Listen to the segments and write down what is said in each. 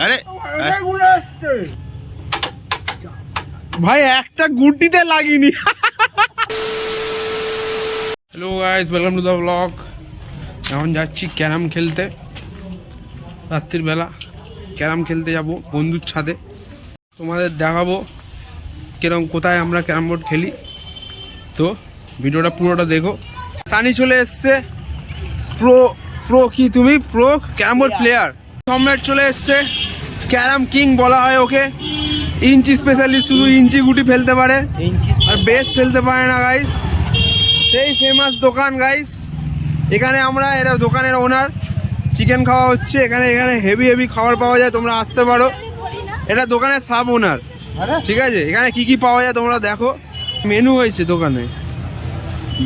আরে ভাই একটা গুটিতে লাগিনি। Hello guys, welcome to the blog. এখন যাচ্ছি ক্যারাম খেলতে, রাত্রির বেলা ক্যারাম খেলতে যাব বন্ধুর ছাদে। তোমাদের দেখাবো কিরকম কোথায় আমরা ক্যারাম বোর্ড খেলি, তো ভিডিওটা পুরোটা দেখো। সানি চলে এসছে, প্রো কি তুমি প্রো ক্যারাম বোর্ড প্লেয়ার। সম্রাট চলে এসছে, ক্যারাম কিং বলা হয় ওকে। ইঞ্চি স্পেশালি শুধু ইঞ্চি গুটি ফেলতে পারে, আর বেস ফেলতে পারে না গাইস। সেই ফেমাস দোকান গাইস, এখানে আমরা এরা দোকানের ওনার। চিকেন খাওয়া হচ্ছে এখানে, এখানে হেভি হেভি খাবার পাওয়া যায়, তোমরা আসতে পারো। এটা দোকানের সাব ওনার, ঠিক আছে। এখানে কি কি পাওয়া যায় তোমরা দেখো। মেনু হয়েছে দোকানে,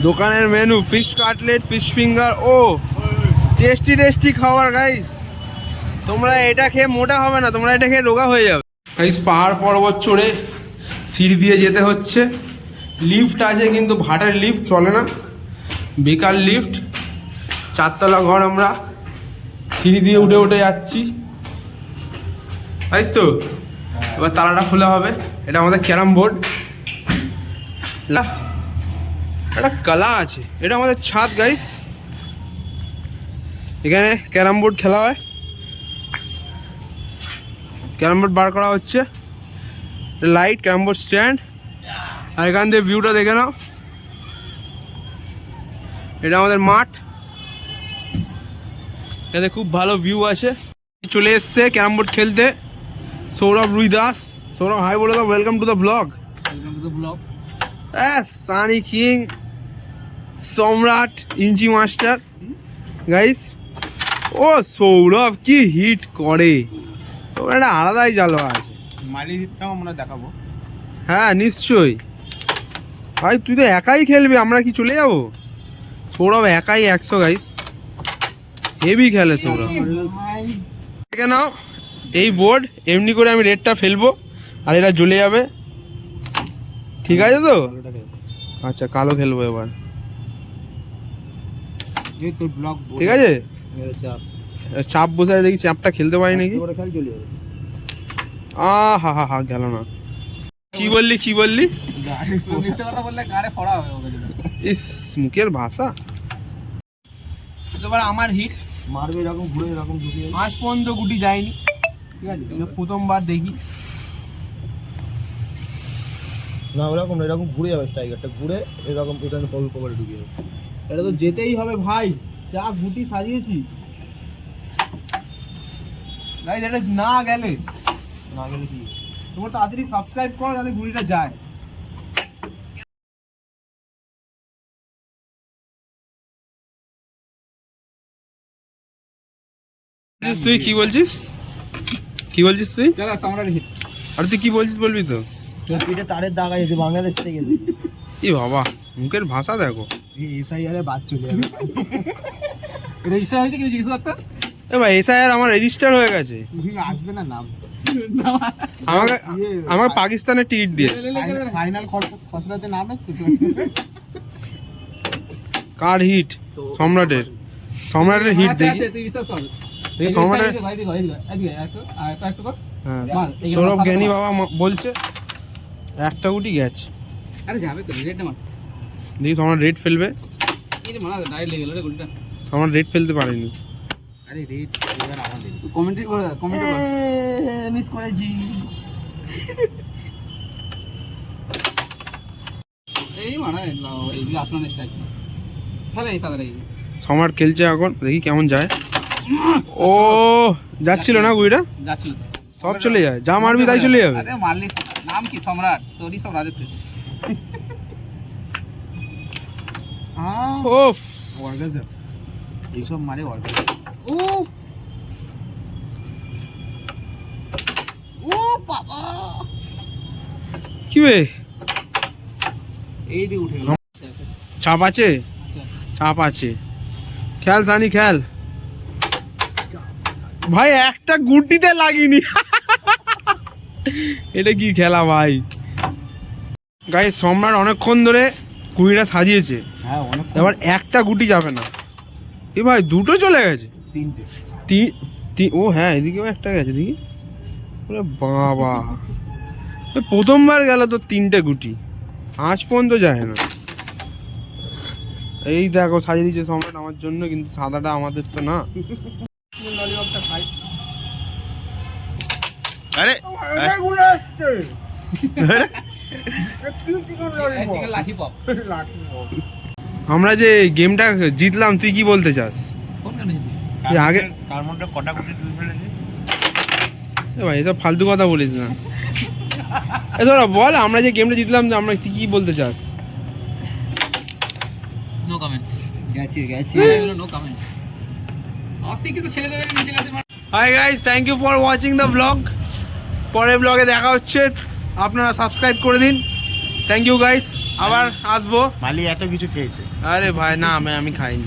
দোকানের menu fish cutlet, fish finger, ও টেস্টি টেস্টি খাবার গাইস। তোমরা এটা খেয়ে মোটা হবে না, তোমরা এটা খেয়ে রোগা হয়ে যাবে গাইস। পাহাড় পর্বত চড়ে সিঁড়ি দিয়ে যেতে হচ্ছে। লিফট আছে কিন্তু ভাটার লিফট চলে না, বেকার লিফট। 4 তলা ঘর, আমরা সিঁড়ি দিয়ে উঠে উঠে যাচ্ছি, তাই তো। এবার তালাটা খোলা হবে। এটা আমাদের ক্যারাম বোর্ড, একটা কলা আছে। এটা আমাদের ছাদ গাইস, এখানে ক্যারাম বোর্ড খেলা হয়। ক্যারাম বোর্ড বার করা হচ্ছে, লাইট, ক্যারাম বোর্ড স্ট্যান্ড, আর এখান দিয়ে ভিউটা দেখে নাও। এটা আমাদের মাঠ, এখানে খুব ভালো ভিউ আছে। চলে এসছে ক্যারাম বোর্ড খেলতে সৌরভ রুই দাস। সৌরভ হাই বলে দাও, welcome to the blog. Sunny king, সম্রাট, ইঞ্চি মাস্টার গাইস। ও সৌরভ কি হিট করে, সৌরভ একটা আলাদাই জালো আছে। মালি হিটটাও আমরা দেখাবো। হ্যাঁ নিশ্চয়ই ভাই, তুই তো একাই খেলবি, আমরা কি চলে যাবো? সৌরভ একাই 100 গাইস, হেভি খেলে সৌরভ। দেখে নাও এই বোর্ড, এমনি করে আমি রেডটা ফেলবো আর এরা জ্বলে যাবে, ঠিক আছে তো? আচ্ছা কালো খেলবো এবার, ঠিক আছে। চাপ বসে দেখি, চাপটা খেলতে পারি নাকি। হা হা হা গেল না। কি বললি কি বললি? ইস মুখের ভাষা। এবার আমার হিট মারবে এরকম ঘুরে, এরকম ঢুকিয়ে। আজ পর্যন্ত গুটি যায়নি, ঠিক আছে। প্রথমবার দেখি। না ওরকম না, এরকম ঘুরে যাবে টাইগারটা, ঘুরে এরকম এখানে কভারে ঢুকিয়ে দেবে। এটা তো যেতেই হবে ভাই, যা গুটি সাজিয়েছি গাইস। এটা না গেলে কি তোমরা তাড়াতাড়ি সাবস্ক্রাইব করো যাতে গুটিটা যায়। তুই কি বলছিস, কি বলছিস তুই? আর তুই কি বলছিস বলবি তো? তোর পিঠে তারের দাগ আছে, বাংলাদেশ থেকে। ই বাবা মুখের ভাষা দেখো। এসআইআর এ বাদ চলে যাবে। রেজিস্টার হয়েছে কি জিজ্ঞেস করতে? এ ভাই এসআইআর আমার রেজিস্টার হয়ে গেছে। আসবে না নাম, আমাকে আমার পাকিস্তানের টিকিট দিয়ে ফাইনাল খসড়াতে নাম এসছে তো। কার হিট? সম্রাটের, সম্রাটের হিট দেখি। তুই বিশ্বাস কর, সম্রাটের একটু কর। হ্যাঁ সৌরভ জ্ঞানী বাবা বলছে একটা গুটি গেছে। আরে যাবে তো, রেডটা মার। দেখি সম্রাট রেড ফেলবে। এই যে মারা ডাইরেক্ট লেগে গেল রে গুলিটা। সম্রাট রেড ফেলতে পারেনি। আরে রেড এবার আমাদের। তুই কমেন্ট্রি করে, কমেন্ট কর। মিস করেছি। এই মারা এগুলো আপনার স্টাইল খেলে এই সাদা রেখে। সম্রাট খেলছে এখন, দেখি কেমন যায়। ও যাচ্ছিল না গুইটা, যাচ্ছিল সব চলে যায়, যা মারবি তাই চলে যাবে। আরে মারলি, নাম কি? সম্রাট, তোরই সব রাজত্ব। ওফ অর্গাজম এইসব মারে, অর্গাজম। ও ও বাবা, কি বে এই দিয়ে উঠে গেল। আচ্ছা আচ্ছা চাপ আছে, আচ্ছা। চাপ আছে। খেল সানি খেল ভাই, একটা গুটিতে লাগিনি। এটা কি খেলা ভাই? গাইস সম্রাট অনেকক্ষণ ধরে কুড়িটা সাজিয়েছে, হ্যাঁ অনেক। এবার একটা গুটি যাবে না। এ ভাই দুটো চলে গেছে, তিনটে। ও হ্যাঁ এদিকেও একটা গেছে, দেখি ওরে বাবা, প্রথমবার গেল তো 3টে গুটি, আজ পর্যন্ত যায় না। এই দেখো সাজিয়ে দিচ্ছে সম্রাট আমার জন্য, কিন্তু সাদাটা আমাদের তো না। ললিপপটা খাই। আরে চিকেন লাঠি পপ। আমরা যে গেমটা জিতলাম, তুই কি বলতে চাস? কোন গানে জিতলি? এই আগে তার মধ্যে কটা গুটি তুলে ফেলেছে? এ ভাই এসব ফালতু কথা বলিস না। এ তোরা বল, আমরা যে গেমটা জিতলাম, আমরা তুই কি বলতে চাস? No comments. গেছি নো কমেন্ট। অশিক্ষিত ছেলেদের নিচে গেছে। Hi guys, thank you for watching the blog. পরের ব্লগে দেখা হচ্ছে, আপনারা সাবস্ক্রাইব করে দিন। থ্যাংক ইউ গাইস, আবার আসবো। মালি এত কিছু খেয়েছে। আরে ভাই না, আমি খাইনি।